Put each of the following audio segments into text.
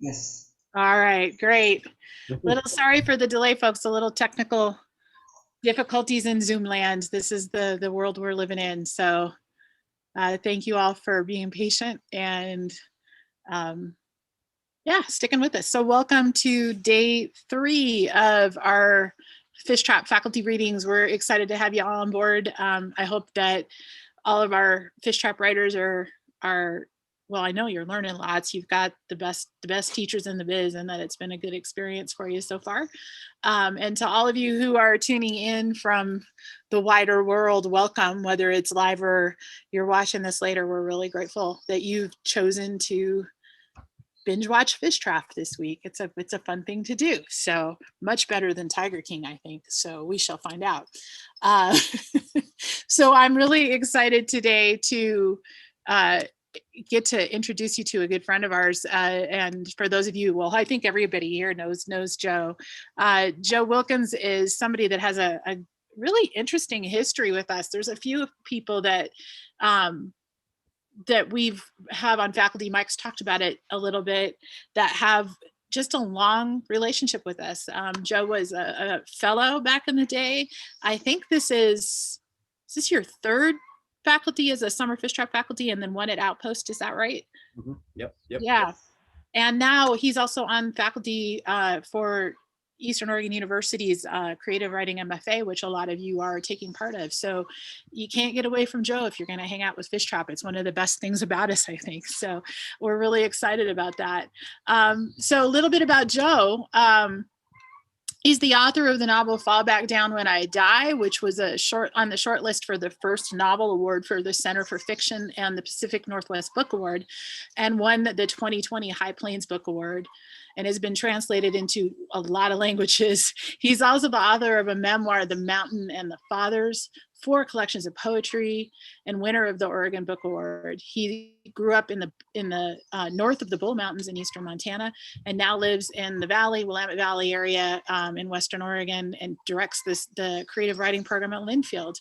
Yes. All right, great. Little sorry for the delay, folks. A little technical difficulties in Zoom land. This is the world we're living in. So thank you all for being patient and yeah, sticking with us. So welcome to day 3 of our Fishtrap faculty readings. We're excited to have you all on board. I hope that all of our Fishtrap writers are well, I know you're learning lots. You've got the best teachers in the biz, and that it's been a good experience for you so far. And to all of you who are tuning in from the wider world, welcome. Whether it's live or you're watching this later, we're really grateful that you've chosen to binge watch Fishtrap this week. It's a fun thing to do. So much better than Tiger King, I think. So we shall find out. So I'm really excited today to get to introduce you to a good friend of ours. And for those of you, well, I think everybody here knows Joe. Joe Wilkins is somebody that has a really interesting history with us. There's a few people that that we've have on faculty, Mike's talked about it a little bit, that have just a long relationship with us. Joe was a fellow back in the day. I think is this your third faculty as a summer Fishtrap faculty, and then one at Outpost, is that right? Mm-hmm. Yep. Yeah. And now he's also on faculty for Eastern Oregon University's creative writing MFA, which a lot of you are taking part of. So you can't get away from Joe if you're going to hang out with Fishtrap. It's one of the best things about us, I think. So we're really excited about that. So a little bit about Joe. He's the author of the novel Fall Back Down When I Die, which was on the short list for the first novel award for the Center for Fiction and the Pacific Northwest Book Award, and won the 2020 High Plains Book Award, and has been translated into a lot of languages. He's also the author of a memoir, The Mountain and the Fathers, 4 collections of poetry, and winner of the Oregon Book Award. He grew up in the north of the Bull Mountains in eastern Montana, and now lives in the Willamette Valley area in Western Oregon, and directs the creative writing program at Linfield.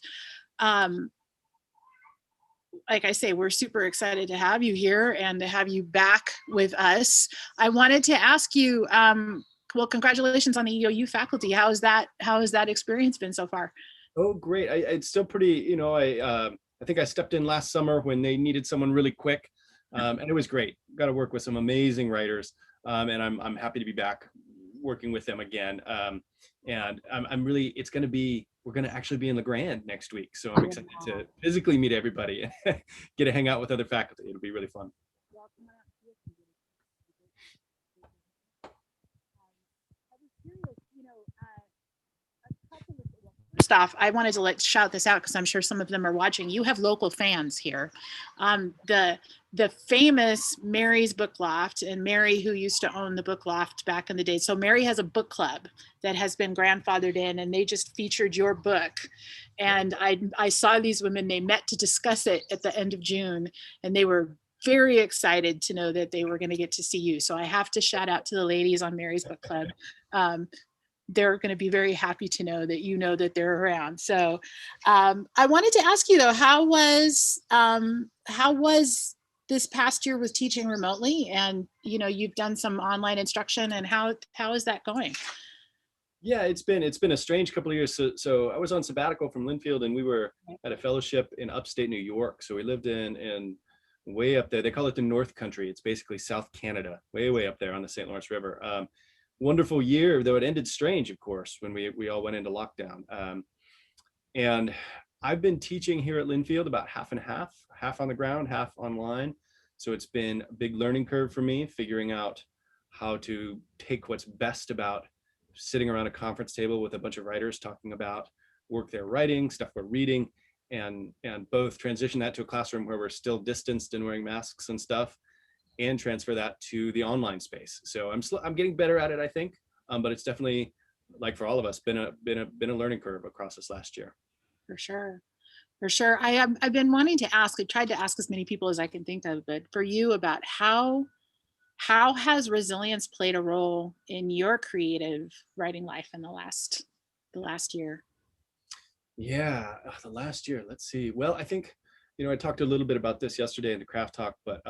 Like I say, we're super excited to have you here and to have you back with us. I wanted to ask you, well, congratulations on the EOU faculty. How has that experience been so far? Oh, great. It's still pretty, I think I stepped in last summer when they needed someone really quick. And it was great. Got to work with some amazing writers. And I'm happy to be back working with them again. And I'm really, we're going to actually be in La Grande next week. So I'm excited to physically meet everybody and get to hang out with other faculty. It'll be really fun. First off, I wanted to shout this out because I'm sure some of them are watching. You have local fans here. The famous Mary's Book Loft, and Mary, who used to own the Book Loft back in the day. So Mary has a book club that has been grandfathered in, and they just featured your book. And I saw these women, they met to discuss it at the end of June, and they were very excited to know that they were going to get to see you. So I have to shout out to the ladies on Mary's Book Club. They're going to be very happy to know that you know that they're around. So I wanted to ask you though, how was this past year with teaching remotely? And you've done some online instruction, and how is that going? Yeah, it's been a strange couple of years. So I was on sabbatical from Linfield, and we were at a fellowship in upstate New York. So we lived in way up there. They call it the North Country. It's basically South Canada, way up there on the St. Lawrence River. Wonderful year, though it ended strange, of course, when we all went into lockdown. And I've been teaching here at Linfield about half and half on the ground, half online. So it's been a big learning curve for me, figuring out how to take what's best about sitting around a conference table with a bunch of writers talking about work they're writing, stuff we're reading, and both transition that to a classroom where we're still distanced and wearing masks and stuff, and transfer that to the online space. So I'm getting better at it, I think, but it's definitely, like for all of us, been a learning curve across this last year. For sure. I've been wanting to ask. I tried to ask as many people as I can think of, but for you, about how has resilience played a role in your creative writing life in the last year? Yeah, the last year. Let's see. Well, I think I talked a little bit about this yesterday in the craft talk, but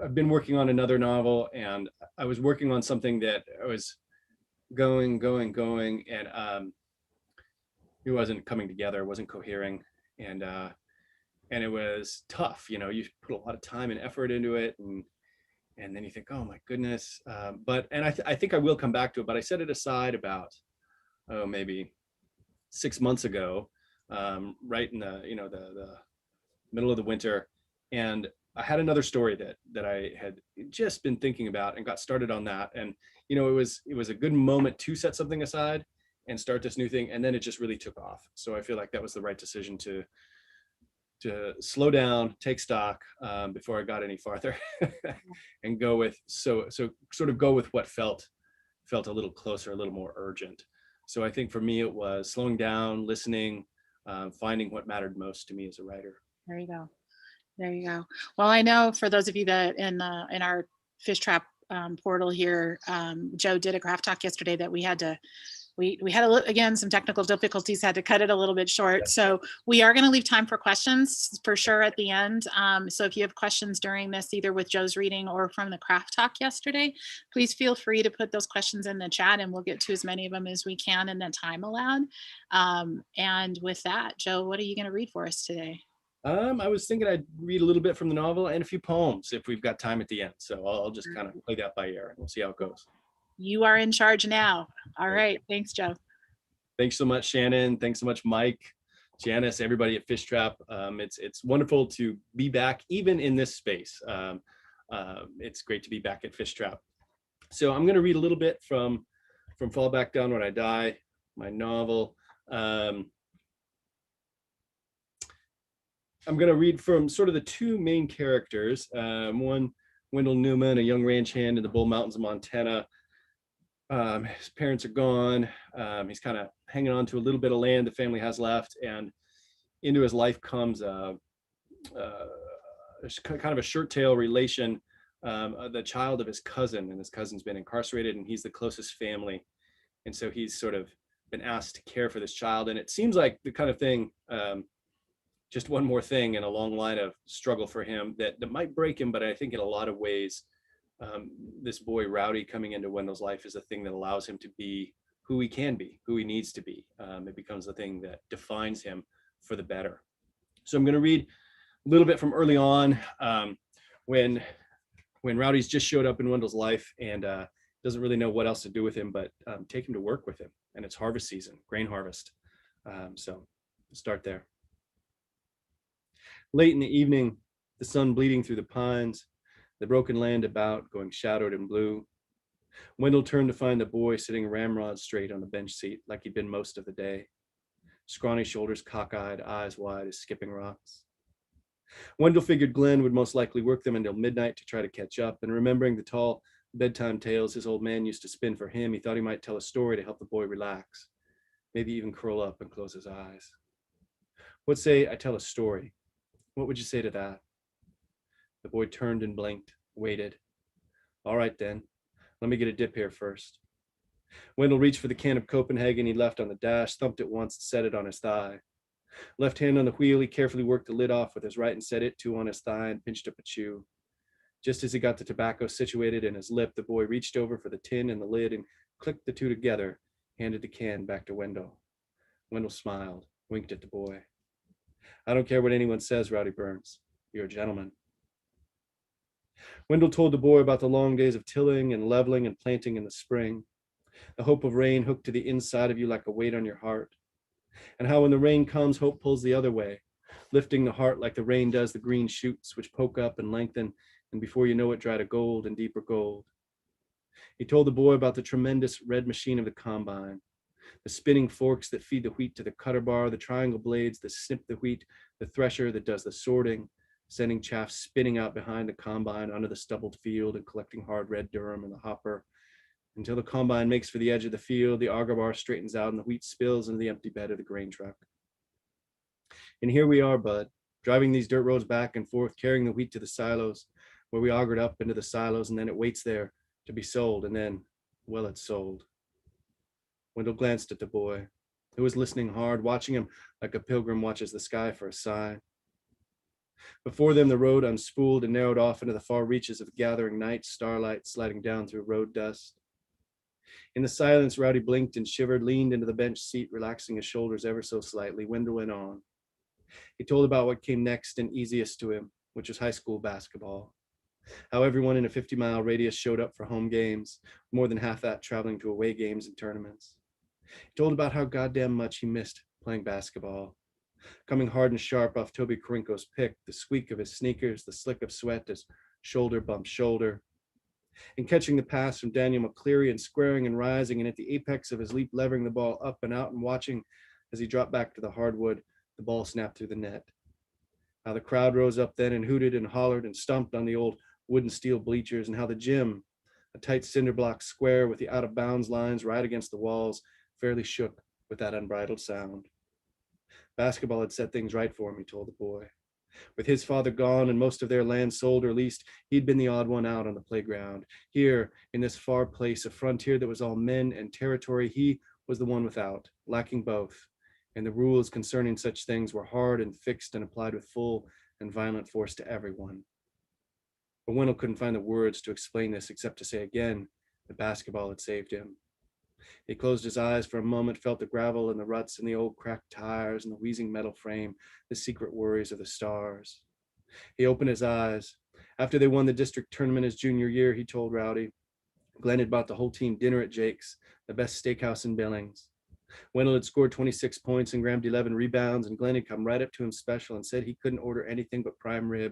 I've been working on another novel, and I was working on something that I was going, and it wasn't coming together, it wasn't cohering, and and it was tough. You know, you put a lot of time and effort into it, and then you think, oh my goodness. But and I think I will come back to it, but I set it aside about maybe 6 months ago, right in the the middle of the winter, and I had another story that I had just been thinking about and got started on that. And it was a good moment to set something aside and start this new thing, and then it just really took off. So I feel like that was the right decision to slow down, take stock, before I got any farther, and go with sort of go with what felt a little closer, a little more urgent. So I think for me it was slowing down, listening, finding what mattered most to me as a writer. There you go. There you go. Well, I know for those of you that in our Fishtrap portal here, Joe did a craft talk yesterday that we had to we had again some technical difficulties, had to cut it a little bit short. So we are going to leave time for questions for sure at the end. So if you have questions during this, either with Joe's reading or from the craft talk yesterday, please feel free to put those questions in the chat, and we'll get to as many of them as we can in the time allowed. And with that, Joe, what are you going to read for us today? I was thinking I'd read a little bit from the novel and a few poems if we've got time at the end. So I'll just kind of play that by ear, and we'll see how it goes. You are in charge now. All right. Thanks, Joe. Thanks so much, Shannon. Thanks so much, Mike, Janice, everybody at Fishtrap. It's wonderful to be back, even in this space. It's great to be back at Fishtrap. So I'm going to read a little bit from Fall Back Down When I Die, my novel. I'm going to read from sort of the two main characters. One, Wendell Newman, a young ranch hand in the Bull Mountains of Montana. His parents are gone. He's kind of hanging on to a little bit of land the family has left, and into his life comes kind of a shirt tail relation, the child of his cousin, and his cousin's been incarcerated, and he's the closest family, and so he's sort of been asked to care for this child. And it seems like the kind of thing, just one more thing in a long line of struggle for him that might break him, but I think in a lot of ways, this boy Rowdy coming into Wendell's life is a thing that allows him to be who he can be, who he needs to be. It becomes the thing that defines him for the better. So I'm going to read a little bit from early on, when Rowdy's just showed up in Wendell's life and doesn't really know what else to do with him, but take him to work with him. And it's harvest season, grain harvest. So we'll start there. Late in the evening, the sun bleeding through the pines, the broken land about, going shadowed in blue. Wendell turned to find the boy sitting ramrod straight on the bench seat like he'd been most of the day. Scrawny shoulders cockeyed, eyes wide as skipping rocks. Wendell figured Glenn would most likely work them until midnight to try to catch up, and remembering the tall bedtime tales his old man used to spin for him, he thought he might tell a story to help the boy relax, maybe even curl up and close his eyes. What say I tell a story? What would you say to that? The boy turned and blinked, waited. All right then, let me get a dip here first. Wendell reached for the can of Copenhagen he left on the dash, thumped it once and set it on his thigh. Left hand on the wheel, he carefully worked the lid off with his right and set it too on his thigh and pinched up a chew. Just as he got the tobacco situated in his lip, the boy reached over for the tin and the lid and clicked the two together, handed the can back to Wendell. Wendell smiled, winked at the boy. I don't care what anyone says, Rowdy Burns. You're a gentleman. Wendell told the boy about the long days of tilling and leveling and planting in the spring, the hope of rain hooked to the inside of you like a weight on your heart, and how when the rain comes, hope pulls the other way, lifting the heart like the rain does the green shoots which poke up and lengthen, and before you know it, dry to gold and deeper gold. He told the boy about the tremendous red machine of the combine, the spinning forks that feed the wheat to the cutter bar, the triangle blades that snip the wheat, the thresher that does the sorting, sending chaff spinning out behind the combine onto the stubbled field and collecting hard red durum in the hopper, until the combine makes for the edge of the field, the auger bar straightens out and the wheat spills into the empty bed of the grain truck. And here we are, Bud, driving these dirt roads back and forth, carrying the wheat to the silos, where we augered up into the silos, and then it waits there to be sold, and then, well, it's sold. Wendell glanced at the boy, who was listening hard, watching him like a pilgrim watches the sky for a sign. Before them, the road unspooled and narrowed off into the far reaches of the gathering night, starlight sliding down through road dust. In the silence, Rowdy blinked and shivered, leaned into the bench seat, relaxing his shoulders ever so slightly. Wendell went on. He told about what came next and easiest to him, which was high school basketball. How everyone in a 50-mile radius showed up for home games, more than half that traveling to away games and tournaments. He told about how goddamn much he missed playing basketball. Coming hard and sharp off Toby Karinko's pick, the squeak of his sneakers, the slick of sweat as shoulder bumped shoulder, and catching the pass from Daniel McCleary and squaring and rising, and at the apex of his leap, levering the ball up and out and watching as he dropped back to the hardwood, the ball snapped through the net. How the crowd rose up then and hooted and hollered and stomped on the old wooden steel bleachers, and how the gym, a tight cinder block square with the out of bounds lines right against the walls, fairly shook with that unbridled sound. Basketball had set things right for him, he told the boy. With his father gone and most of their land sold or leased, he'd been the odd one out on the playground. Here, in this far place, a frontier that was all men and territory, he was the one without, lacking both. And the rules concerning such things were hard and fixed and applied with full and violent force to everyone. But Wendell couldn't find the words to explain this except to say again that basketball had saved him. He closed his eyes for a moment, felt the gravel and the ruts and the old cracked tires and the wheezing metal frame, the secret worries of the stars. He opened his eyes. After they won the district tournament his junior year, he told Rowdy, Glenn had bought the whole team dinner at Jake's, the best steakhouse in Billings. Wendell had scored 26 points and grabbed 11 rebounds, and Glenn had come right up to him special and said he couldn't order anything but prime rib,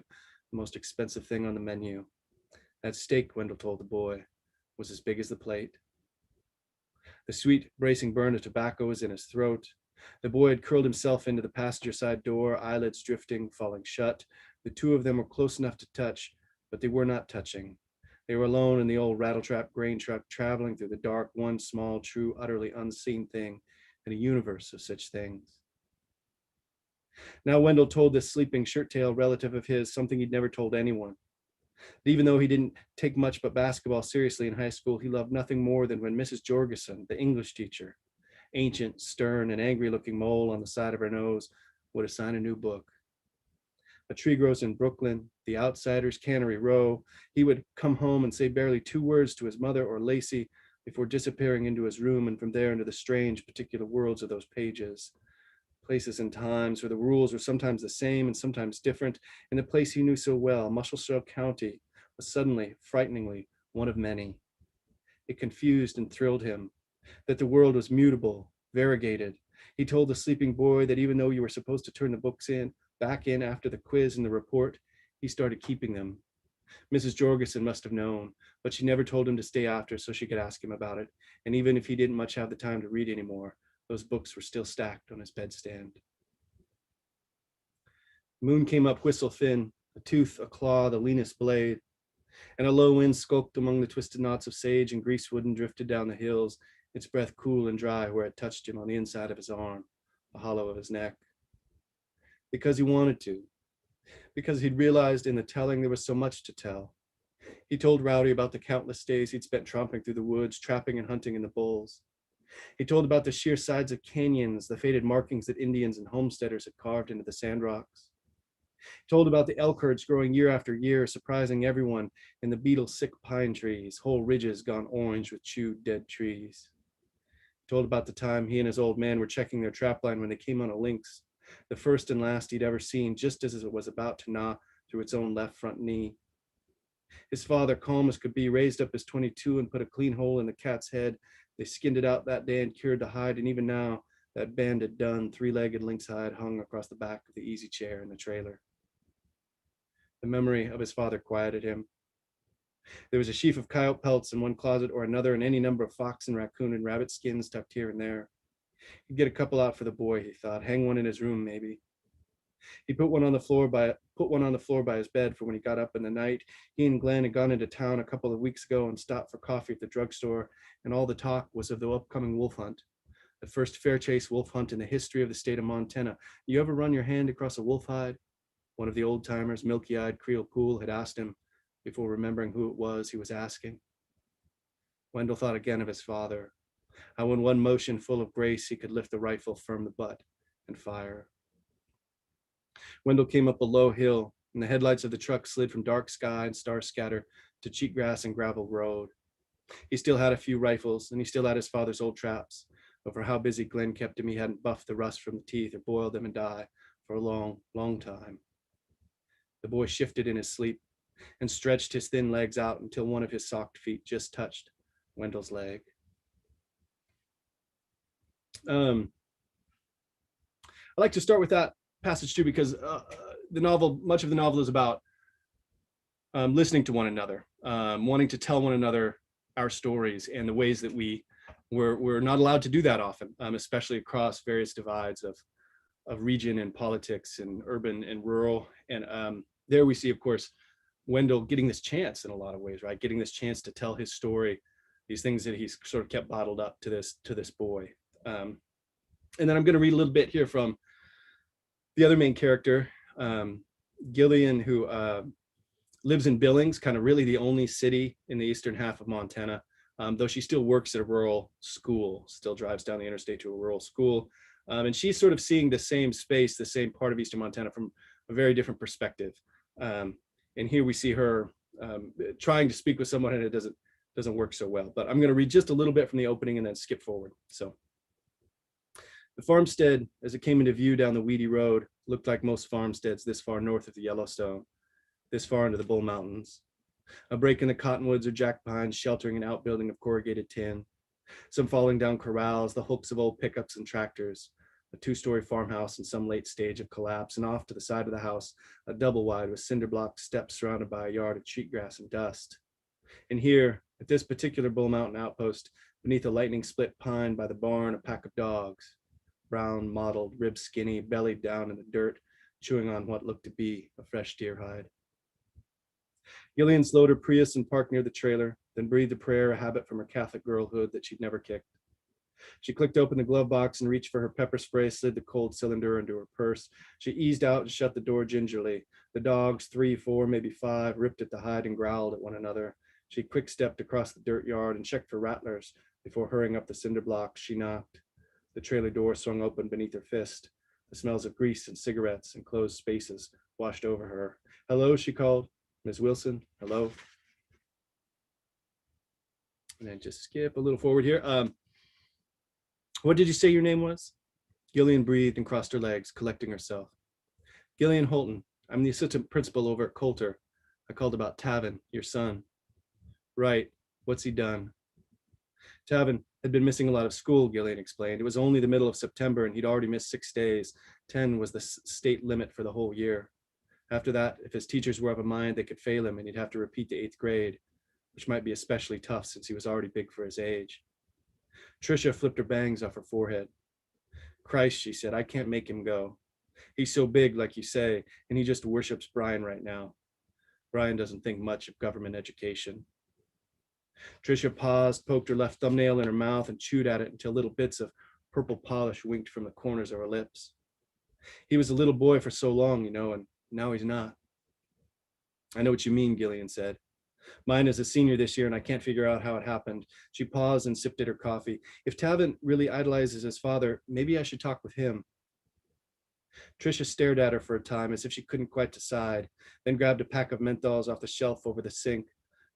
the most expensive thing on the menu. That steak, Wendell told the boy, was as big as the plate. The sweet, bracing burn of tobacco was in his throat. The boy had curled himself into the passenger side door, eyelids drifting, falling shut. The two of them were close enough to touch, but they were not touching. They were alone in the old rattletrap grain truck, traveling through the dark, one small, true, utterly unseen thing in a universe of such things. Now Wendell told this sleeping shirt-tail relative of his something he'd never told anyone. Even though he didn't take much but basketball seriously in high school, he loved nothing more than when Mrs. Jorgensen, the English teacher, ancient, stern, and angry-looking mole on the side of her nose, would assign a new book. A Tree Grows in Brooklyn, The Outsiders, Cannery Row. He would come home and say barely 2 words to his mother or Lacey before disappearing into his room, and from there into the strange particular worlds of those pages. Places and times where the rules were sometimes the same and sometimes different, and the place he knew so well, Musselshell County, was suddenly, frighteningly, one of many. It confused and thrilled him, that the world was mutable, variegated. He told the sleeping boy that even though you were supposed to turn the books back in after the quiz and the report, he started keeping them. Mrs. Jorgensen must have known, but she never told him to stay after so she could ask him about it, and even if he didn't much have the time to read anymore, those books were still stacked on his bedstand. The moon came up whistle thin, a tooth, a claw, the leanest blade, and a low wind skulked among the twisted knots of sage and greasewood and drifted down the hills, its breath cool and dry where it touched him on the inside of his arm, the hollow of his neck. Because he wanted to, because he'd realized in the telling there was so much to tell. He told Rowdy about the countless days he'd spent tromping through the woods, trapping and hunting in the bulls. He told about the sheer sides of canyons, the faded markings that Indians and homesteaders had carved into the sand rocks. He told about the elk herds growing year after year, surprising everyone in the beetle-sick pine trees, whole ridges gone orange with chewed dead trees. He told about the time he and his old man were checking their trapline when they came on a lynx, the first and last he'd ever seen, just as it was about to gnaw through its own left front knee. His father, calm as could be, raised up his .22 and put a clean hole in the cat's head. They skinned it out that day and cured the hide, and even now, that banded, done, 3-legged lynx hide hung across the back of the easy chair in the trailer. The memory of his father quieted him. There was a sheaf of coyote pelts in one closet or another, and any number of fox and raccoon and rabbit skins tucked here and there. He'd get a couple out for the boy, he thought, hang one in his room maybe. He put one on the floor by his bed for when he got up in the night. He and Glenn had gone into town a couple of weeks ago and stopped for coffee at the drugstore, and all the talk was of the upcoming wolf hunt, the first fair chase wolf hunt in the history of the state of Montana. You ever run your hand across a wolf hide? One of the old timers, milky-eyed Creole Pool, had asked him before remembering who it was he was asking. Wendell thought again of his father, how in one motion full of grace he could lift the rifle from the butt and fire. Wendell came up a low hill, and the headlights of the truck slid from dark sky and star scatter to cheatgrass and gravel road. He still had a few rifles, and he still had his father's old traps. But for how busy Glenn kept him, he hadn't buffed the rust from the teeth or boiled them and dye for a long, long time. The boy shifted in his sleep and stretched his thin legs out until one of his socked feet just touched Wendell's leg. I like to start with that passage too, because much of the novel is about listening to one another, wanting to tell one another our stories and the ways that we're not allowed to do that often, especially across various divides of region and politics and urban and rural. And there we see, of course, Wendell getting this chance in a lot of ways, right? Getting this chance to tell his story, these things that he's sort of kept bottled up to this boy. And then I'm going to read a little bit here from the other main character, Gillian, who lives in Billings, kind of really the only city in the eastern half of Montana, though she still works at a rural school, still drives down the interstate to a rural school. And she's sort of seeing the same space, the same part of eastern Montana from a very different perspective. And here we see her trying to speak with someone, and it doesn't work so well. But I'm going to read just a little bit from the opening and then skip forward. So, the farmstead, as it came into view down the weedy road, looked like most farmsteads this far north of the Yellowstone, this far into the Bull Mountains. A break in the cottonwoods or jack pines sheltering an outbuilding of corrugated tin, some falling down corrals, the hooks of old pickups and tractors, a two-story farmhouse in some late stage of collapse, and off to the side of the house, a double wide with cinder block steps surrounded by a yard of cheatgrass and dust. And here, at this particular Bull Mountain outpost, beneath a lightning split pine by the barn, a pack of dogs, brown, mottled, rib skinny, bellied down in the dirt, chewing on what looked to be a fresh deer hide. Gillian slowed her Prius and parked near the trailer, then breathed a prayer, a habit from her Catholic girlhood that she'd never kicked. She clicked open the glove box and reached for her pepper spray, slid the cold cylinder into her purse. She eased out and shut the door gingerly. The dogs, 3, 4, maybe 5, ripped at the hide and growled at one another. She quick-stepped across the dirt yard and checked for rattlers. Before hurrying up the cinder blocks, she knocked. The trailer door swung open beneath her fist. The smells of grease and cigarettes and closed spaces washed over her. "Hello," she called. "Miss Wilson, hello." And then just skip a little forward here. What did you say your name was? Gillian breathed and crossed her legs, collecting herself. "Gillian Holton. I'm the assistant principal over at Coulter. I called about Tavin, your son." "Right. What's he done?" Tavin had been missing a lot of school, Gillian explained. It was only the middle of September, and he'd already missed 6 days. 10 was the state limit for the whole year. After that, if his teachers were of a mind, they could fail him, and he'd have to repeat the 8th grade, which might be especially tough since he was already big for his age. Tricia flipped her bangs off her forehead. "Christ," she said, "I can't make him go. He's so big, like you say, and he just worships Brian right now. Brian doesn't think much of government education." Tricia paused, poked her left thumbnail in her mouth, and chewed at it until little bits of purple polish winked from the corners of her lips. "He was a little boy for so long, and now he's not." "I know what you mean," Gillian said. "Mine is a senior this year, and I can't figure out how it happened." She paused and sipped at her coffee. "If Tavin really idolizes his father, maybe I should talk with him." Tricia stared at her for a time as if she couldn't quite decide, then grabbed a pack of menthols off the shelf over the sink,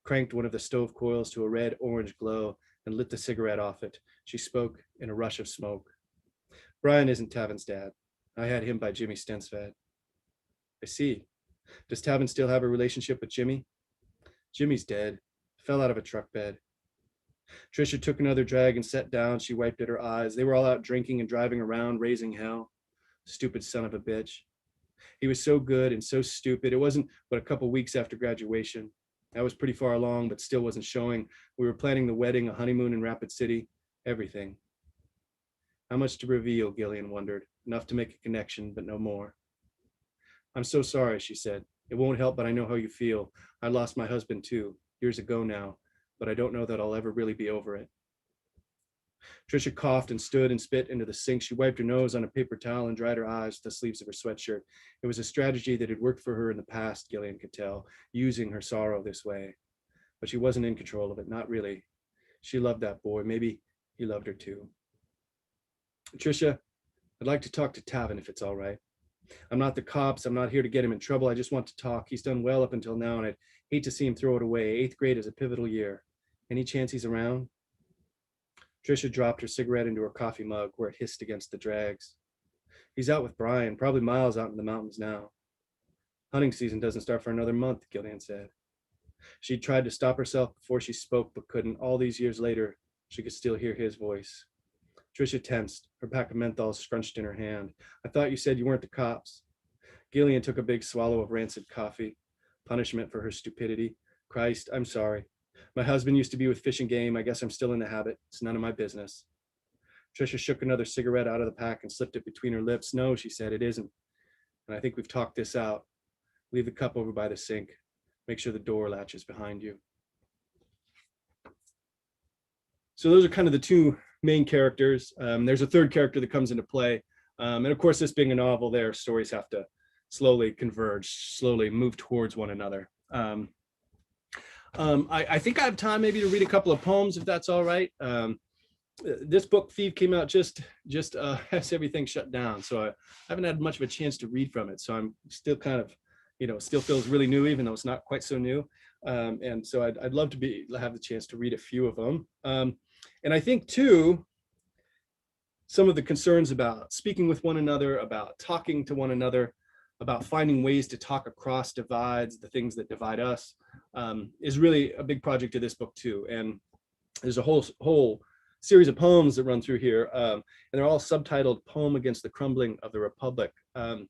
cranked one of the stove coils to a red-orange glow, and lit the cigarette off it. She spoke in a rush of smoke. "Brian isn't Tavin's dad. I had him by Jimmy Stensfeld." "I see. Does Tavin still have a relationship with Jimmy?" "Jimmy's dead. Fell out of a truck bed." Tricia took another drag and sat down. She wiped at her eyes. "They were all out drinking and driving around, raising hell. Stupid son of a bitch. He was so good and so stupid. It wasn't but a couple weeks after graduation. I was pretty far along, but still wasn't showing. We were planning the wedding, a honeymoon in Rapid City, everything." How much to reveal, Gillian wondered. Enough to make a connection, but no more. "I'm so sorry," she said. "It won't help, but I know how you feel. I lost my husband too, years ago now, but I don't know that I'll ever really be over it." Tricia coughed and stood and spit into the sink. She wiped her nose on a paper towel and dried her eyes with the sleeves of her sweatshirt. It was a strategy that had worked for her in the past, Gillian could tell, using her sorrow this way. But she wasn't in control of it, not really. She loved that boy. Maybe he loved her too. "Tricia, I'd like to talk to Tavin if it's all right." I'm not the cops. I'm not here to get him in trouble. I just want to talk. He's done well up until now, and I'd hate to see him throw it away. 8th grade is a pivotal year. Any chance he's around? Trisha dropped her cigarette into her coffee mug where it hissed against the dregs. He's out with Brian, probably miles out in the mountains now. Hunting season doesn't start for another month, Gillian said. She tried to stop herself before she spoke, but couldn't. All these years later, she could still hear his voice. Trisha tensed, her pack of menthols scrunched in her hand. I thought you said you weren't the cops. Gillian took a big swallow of rancid coffee, punishment for her stupidity. Christ, I'm sorry. My husband used to be with Fish and Game. I guess I'm still in the habit. It's none of my business. Trisha shook another cigarette out of the pack and slipped it between her lips. No, she said, it isn't. And I think we've talked this out. Leave the cup over by the sink. Make sure the door latches behind you. So those are kind of the two main characters. There's a third character that comes into play. And of course, this being a novel, their stories have to slowly converge, slowly move towards one another. I think I have time maybe to read a couple of poems, if that's all right. This book, Thieve, came out just has everything shut down. So I haven't had much of a chance to read from it. So I'm still kind of, still feels really new, even though it's not quite so new. And so I'd love to have the chance to read a few of them. And I think too, some of the concerns about speaking with one another, about talking to one another, about finding ways to talk across divides, the things that divide us, is really a big project of this book too. And there's a whole series of poems that run through here, and they're all subtitled Poem Against the Crumbling of the Republic. And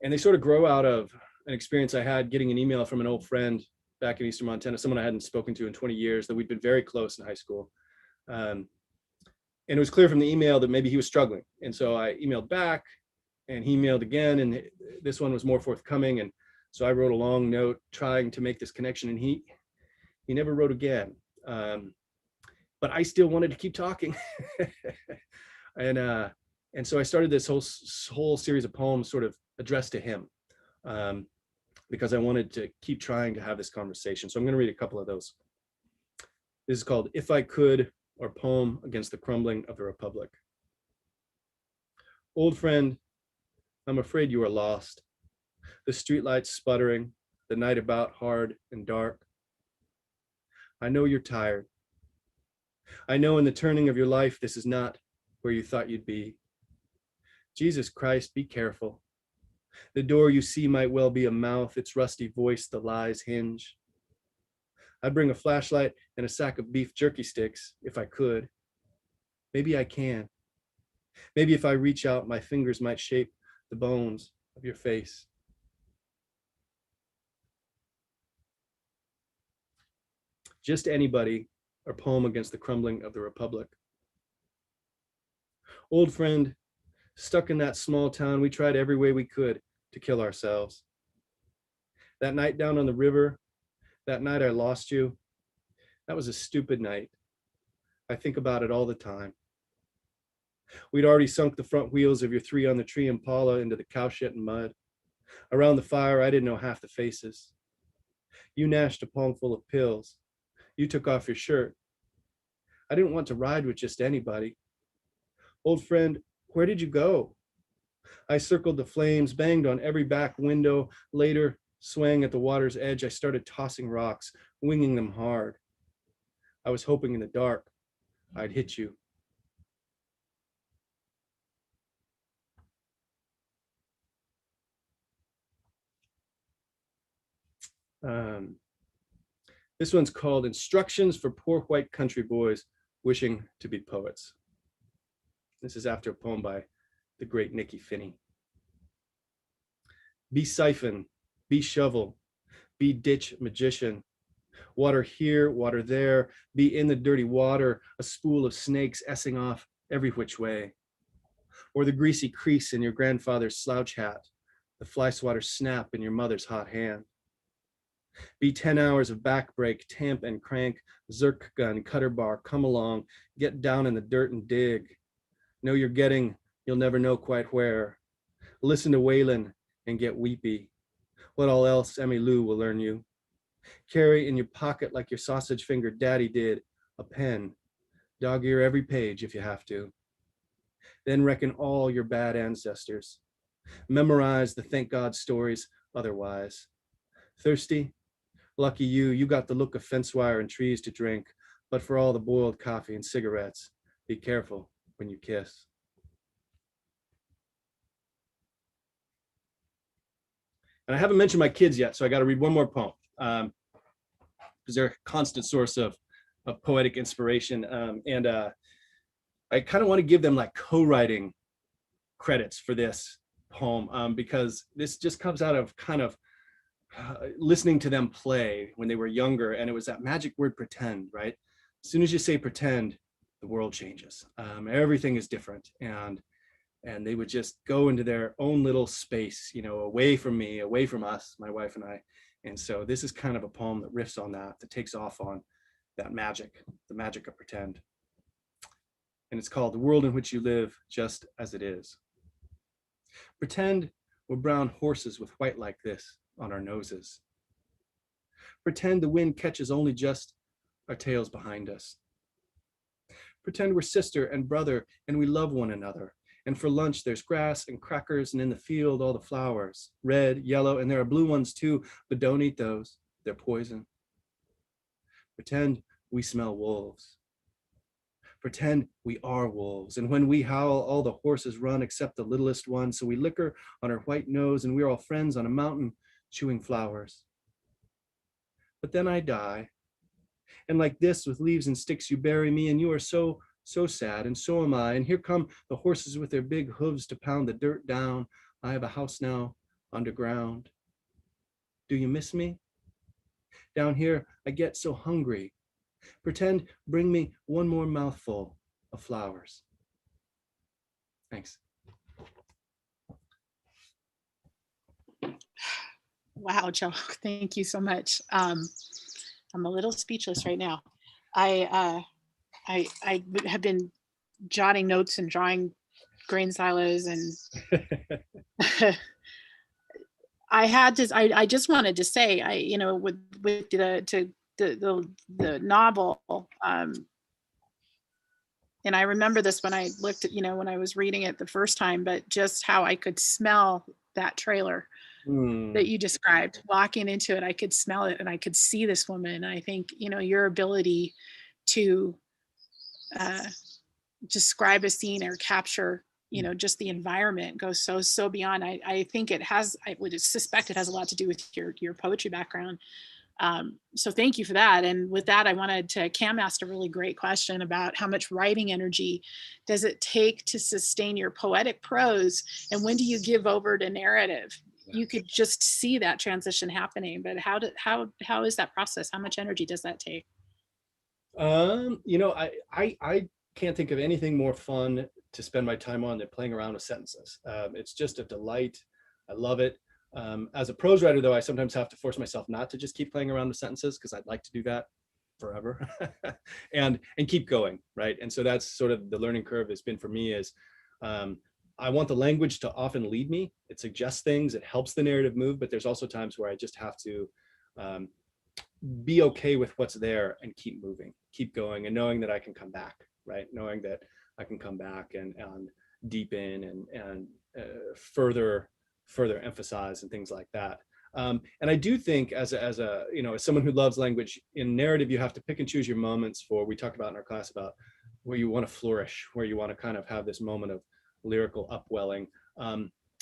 they sort of grow out of an experience I had getting an email from an old friend back in Eastern Montana, someone I hadn't spoken to in 20 years, that we'd been very close in high school. And it was clear from the email that maybe he was struggling. And so I emailed back, and he emailed again, and this one was more forthcoming. And so I wrote a long note trying to make this connection, and he never wrote again. But I still wanted to keep talking. And so I started this whole series of poems sort of addressed to him, because I wanted to keep trying to have this conversation. So I'm going to read a couple of those. This is called If I Could, or Poem Against the Crumbling of the Republic. Old friend, I'm afraid you are lost. The streetlights sputtering, the night about hard and dark. I know you're tired. I know in the turning of your life, this is not where you thought you'd be. Jesus Christ, be careful. The door you see might well be a mouth, its rusty voice the lies hinge. I'd bring a flashlight and a sack of beef jerky sticks if I could. Maybe I can. Maybe if I reach out, my fingers might shape the bones of your face. Just Anybody, or Poem Against the Crumbling of the Republic. Old friend, stuck in that small town, we tried every way we could to kill ourselves. That night down on the river, that night I lost you, that was a stupid night. I think about it all the time. We'd already sunk the front wheels of your 3-on-the-tree Impala into the cowshit and mud. Around the fire, I didn't know half the faces. You gnashed a palmful of pills. You took off your shirt. I didn't want to ride with just anybody. Old friend, where did you go? I circled the flames, banged on every back window. Later, swaying at the water's edge, I started tossing rocks, winging them hard. I was hoping in the dark I'd hit you. This one's called Instructions for Poor White Country Boys Wishing to Be Poets. This is after a poem by the great Nikki Finney. Be siphon, be shovel, be ditch magician. Water here, water there, be in the dirty water, a spool of snakes essing off every which way. Or the greasy crease in your grandfather's slouch hat, the fly swatter snap in your mother's hot hand. Be 10 hours of back break, tamp and crank, zerk gun, cutter bar, come along, get down in the dirt and dig. Know you're getting, you'll never know quite where. Listen to Waylon and get weepy. What all else Emmy Lou will learn you. Carry in your pocket like your sausage finger daddy did, a pen. Dog ear every page if you have to. Then reckon all your bad ancestors. Memorize the thank God stories otherwise. Thirsty? Lucky you, you got the look of fence wire and trees to drink, but for all the boiled coffee and cigarettes, be careful when you kiss. And I haven't mentioned my kids yet, so I got to read one more poem, because they're a constant source of poetic inspiration. I kind of want to give them like co-writing credits for this poem, because this just comes out of kind of listening to them play when they were younger, and it was that magic word pretend, right? As soon as you say pretend, the world changes. Everything is different, and they would just go into their own little space, you know, away from me, away from us, my wife and I. And so this is kind of a poem that riffs on that takes off on that magic, the magic of pretend. And it's called The World in Which You Live Just As It Is. Pretend we're brown horses with white like this on our noses. Pretend the wind catches only just our tails behind us. Pretend we're sister and brother and we love one another. And for lunch, there's grass and crackers, and in the field, all the flowers, red, yellow, and there are blue ones too, but don't eat those, they're poison. Pretend we smell wolves. Pretend we are wolves, and when we howl, all the horses run except the littlest one, so we liquor on her white nose, and we're all friends on a mountain chewing flowers. But then I die, and like this, with leaves and sticks, you bury me, and you are so sad, and so am I. And here come the horses with their big hooves to pound the dirt down. I have a house now underground. Do you miss me? Down here, I get so hungry. Pretend, bring me one more mouthful of flowers. Thanks. Wow, Joe, thank you so much. I'm a little speechless right now. I have been jotting notes and drawing grain silos, and I just wanted to say, you know, with the novel, and I remember this when I looked at, you know, when I was reading it the first time, but just how I could smell that trailer that you described. Walking into it, I could smell it, and I could see this woman. I think, you know, your ability to describe a scene or capture, you know, just the environment goes so beyond. I think it has, I would suspect it has a lot to do with your poetry background. So thank you for that. And with that, I wanted to, Cam asked a really great question about how much writing energy does it take to sustain your poetic prose, and when do you give over to narrative? You could just see that transition happening, but how is that process? How much energy does that take? You know, I can't think of anything more fun to spend my time on than playing around with sentences. It's just a delight. I love it. As a prose writer, though, I sometimes have to force myself not to just keep playing around with sentences, because I'd like to do that forever and keep going, right? And so that's sort of the learning curve has been for me is I want the language to often lead me. It suggests things, it helps the narrative move, but there's also times where I just have to be okay with what's there and keep moving, keep going, and knowing that I can come back, right? Knowing that I can come back and deepen and further emphasize and things like that. And I do think as a you know, as someone who loves language, in narrative, you have to pick and choose your moments for, we talked about in our class about where you want to flourish, where you want to kind of have this moment of lyrical upwelling.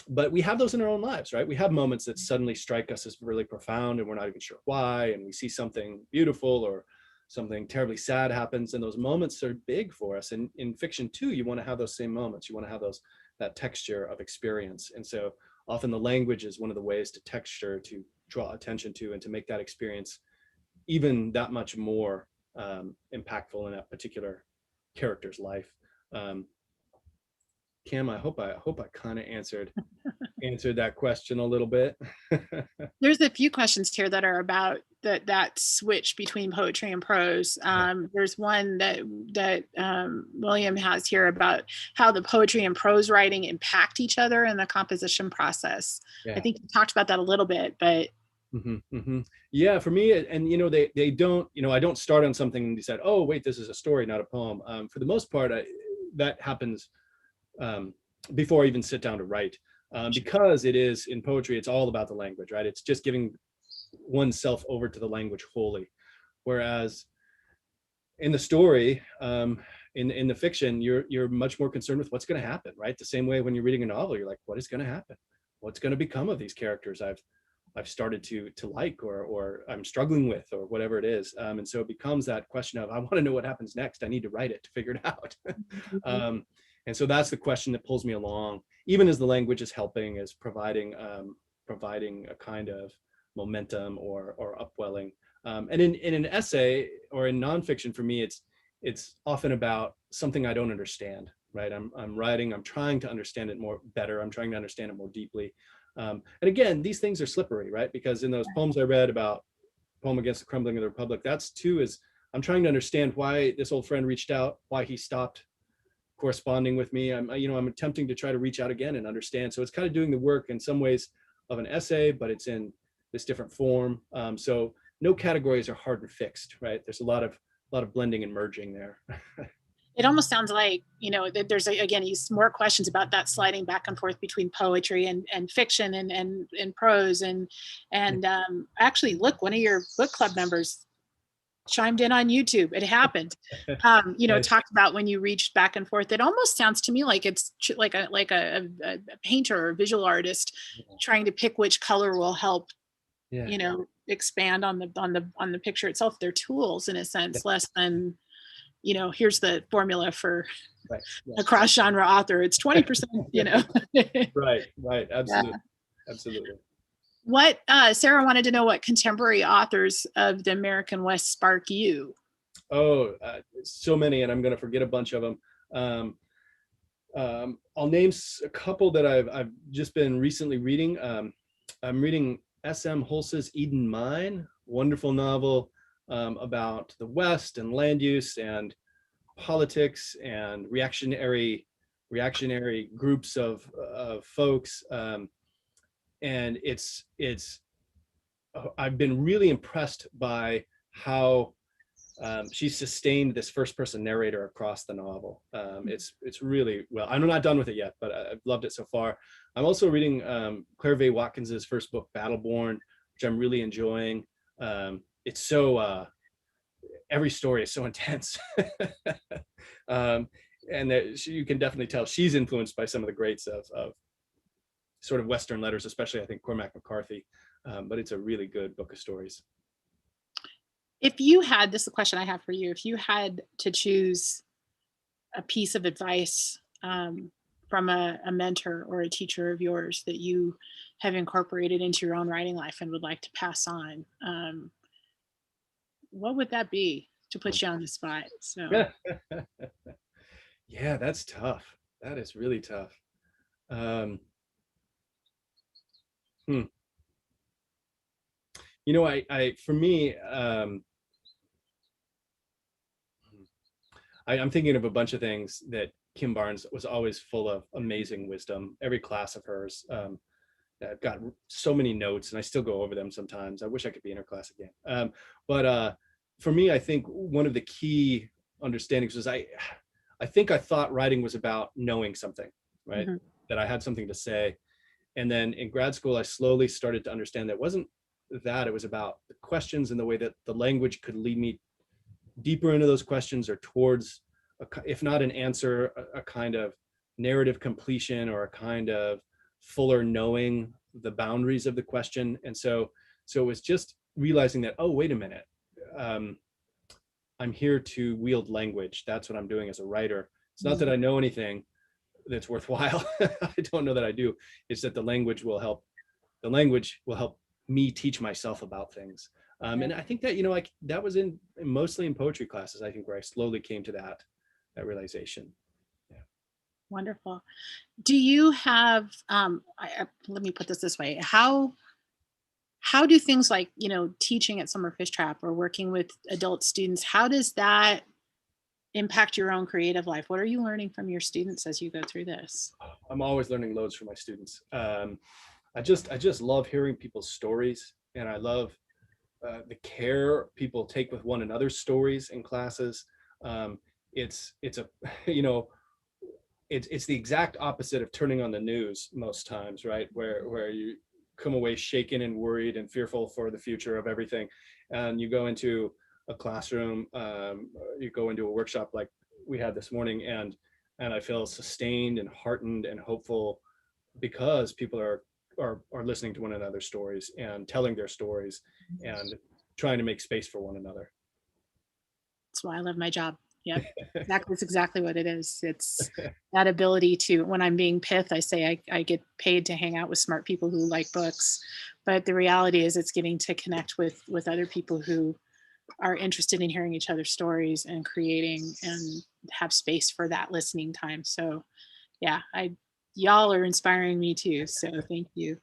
But we have those in our own lives, right? We have moments that suddenly strike us as really profound and we're not even sure why. And we see something beautiful or something terribly sad happens. And those moments are big for us. And in fiction too, you want to have those same moments. You want to have that texture of experience. And so often the language is one of the ways to texture, to draw attention to, and to make that experience even that much more impactful in that particular character's life. Cam, I hope I kind of answered that question a little bit. There's a few questions here that are about that switch between poetry and prose. There's one that William has here about how the poetry and prose writing impact each other in the composition process. Yeah. I think you talked about that a little bit, but yeah, for me, and you know, they don't, you know, I don't start on something and decide, oh wait, this is a story, not a poem. For the most part, that happens before I even sit down to write. because it is in poetry, it's all about the language, right? It's just giving oneself over to the language wholly. Whereas in the story, in the fiction, you're much more concerned with what's going to happen, right? The same way when you're reading a novel, you're like, what is going to happen? What's going to become of these characters I've started to like, or I'm struggling with, or whatever it is. And so it becomes that question of, I want to know what happens next. I need to write it to figure it out. And so that's the question that pulls me along, even as the language is helping, is providing a kind of momentum or upwelling. And in an essay or in nonfiction, for me, it's often about something I don't understand, right? I'm writing, I'm trying to understand it better. I'm trying to understand it more deeply. And again, these things are slippery, right? Because in those poems I read about, Poem Against the Crumbling of the Republic, that's too, is I'm trying to understand why this old friend reached out, why he stopped corresponding with me. I'm attempting to try to reach out again and understand. So it's kind of doing the work in some ways of an essay, but it's in this different form. So no categories are hard and fixed, right? There's a lot of blending and merging there. It almost sounds like, that there's, again, more questions about that sliding back and forth between poetry and fiction and prose. And actually, look, one of your book club members chimed in on YouTube. It happened. Nice. Talked about when you reached back and forth. It almost sounds to me like it's like a painter or visual artist trying to pick which color will help, expand on the picture itself. They're tools in a sense, less than, here's the formula for a cross genre author. It's 20%, Right. Absolutely. Yeah. Absolutely. What, Sarah wanted to know what contemporary authors of the American West spark you? Oh, so many, and I'm going to forget a bunch of them. I'll name a couple that I've just been recently reading. I'm reading S.M. Hulse's Eden Mine, wonderful novel about the West and land use and politics and reactionary groups of folks. And it's I've been really impressed by how she sustained this first person narrator across the novel. It's really well. I'm not done with it yet, but I've loved it so far. I'm also reading Claire V. Watkins's first book, Battleborn, which I'm really enjoying. It's so every story is so intense. And you can definitely tell she's influenced by some of the greats of sort of Western letters, especially I think Cormac McCarthy. But it's a really good book of stories. If you had, this is a question I have for you, if you had to choose a piece of advice from a mentor or a teacher of yours that you have incorporated into your own writing life and would like to pass on, what would that be, to put you on the spot? So yeah, that's tough. That is really tough. I for me, I'm thinking of a bunch of things that Kim Barnes was always full of amazing wisdom. Every class of hers, I've got so many notes and I still go over them sometimes. I wish I could be in her class again. But for me, I think one of the key understandings was I think I thought writing was about knowing something, right? Mm-hmm. That I had something to say. And then in grad school, I slowly started to understand that it wasn't that, it was about the questions and the way that the language could lead me deeper into those questions or towards, if not an answer, a kind of narrative completion or a kind of fuller knowing the boundaries of the question. And so it was just realizing that, oh, wait a minute, I'm here to wield language. That's what I'm doing as a writer. It's not that I know anything that's worthwhile. I don't know that I do. It's that the language will help me teach myself about things. And I think that, like that was mostly in poetry classes, I think, where I slowly came to that realization. Yeah. Wonderful. Do you have, let me put this way. How do things like, teaching at Summer Fishtrap or working with adult students, how does that impact your own creative life? What are you learning from your students as you go through this? I'm always learning loads from my students. I just love hearing people's stories, and I love the care people take with one another's stories in classes. It's a, it's the exact opposite of turning on the news most times, right? Where you come away shaken and worried and fearful for the future of everything, and you go into a classroom, you go into a workshop like we had this morning, and I feel sustained and heartened and hopeful because people are listening to one another's stories and telling their stories and trying to make space for one another. That's why I love my job. Yep. Exactly. It's exactly what it is. It's that ability to, when I'm being pith, I say I get paid to hang out with smart people who like books. But the reality is it's getting to connect with other people who are interested in hearing each other's stories and creating and have space for that listening time. So yeah, y'all are inspiring me too. So thank you.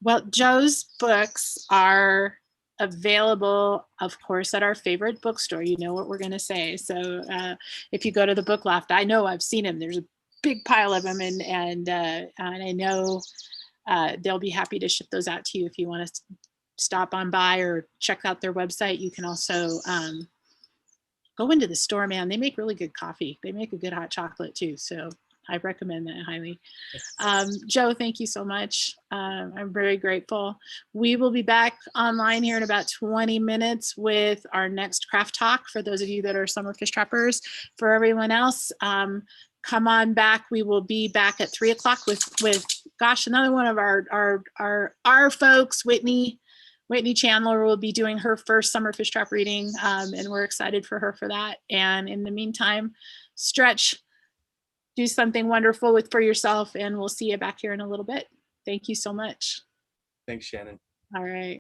Well, Joe's books are available, of course, at our favorite bookstore. You know what we're going to say. So if you go to the Book Loft, I know I've seen them. There's a big pile of them, and I know they'll be happy to ship those out to you if you want to stop on by or check out their website. You can also go into the store, man. They make really good coffee. They make a good hot chocolate too. So I recommend that highly. Joe, thank you so much. I'm very grateful. We will be back online here in about 20 minutes with our next craft talk for those of you that are summer fish trappers. For everyone else, come on back. We will be back at 3 o'clock with gosh, another one of our folks, Whitney Chandler will be doing her first summer fish trap reading, and we're excited for her for that. And in the meantime, stretch, do something wonderful for yourself, and we'll see you back here in a little bit. Thank you so much. Thanks, Shannon. All right.